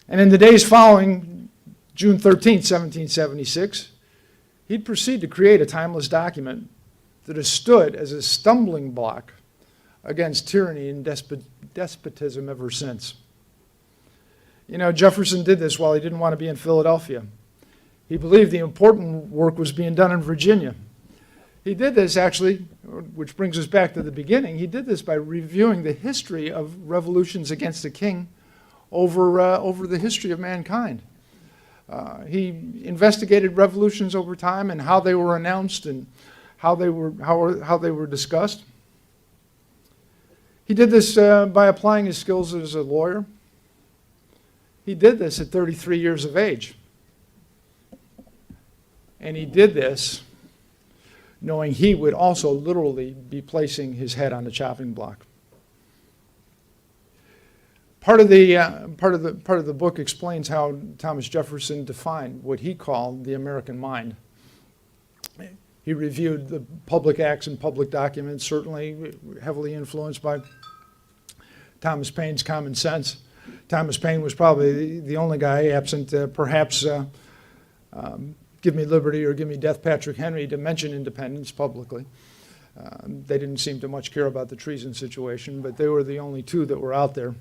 And in the days following June 13, 1776, he'd proceed to create a timeless document that has stood as a stumbling block against tyranny and despotism ever since. You know, Jefferson did this while he didn't want to be in Philadelphia. He believed the important work was being done in Virginia. He did this actually, which brings us back to the beginning, he did this by reviewing the history of revolutions against the king over the history of mankind. He investigated revolutions over time and how they were announced and how they were discussed. He did this by applying his skills as a lawyer. He did this at 33 years of age. And he did this knowing he would also literally be placing his head on the chopping block. Part of the book explains how Thomas Jefferson defined what he called the American mind. He reviewed the public acts and public documents, certainly heavily influenced by Thomas Paine's common sense. Thomas Paine was probably the only guy, absent perhaps Give Me Liberty or Give Me Death, Patrick Henry, to mention independence publicly. They didn't seem to much care about the treason situation, but they were the only two that were out there.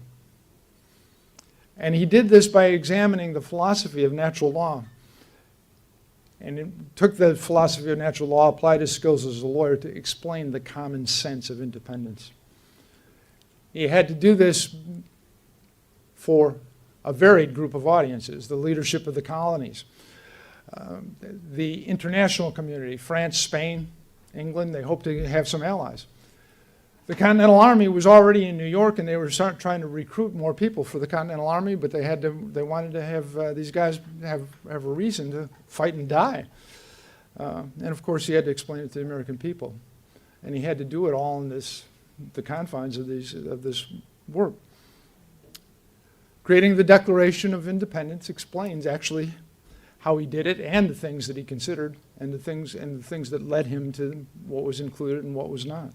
And he did this by examining the philosophy of natural law. And it took the philosophy of natural law, applied his skills as a lawyer to explain the common sense of independence. He had to do this for a varied group of audiences: the leadership of the colonies, the international community, France, Spain, England. They hoped to have some allies. The Continental Army was already in New York, and they were trying to recruit more people for the Continental Army, but they wanted to have these guys have a reason to fight and die. And of course, he had to explain it to the American people, and he had to do it all in the confines of this work. Creating the Declaration of Independence explains actually how he did it and the things that he considered and the things that led him to what was included and what was not.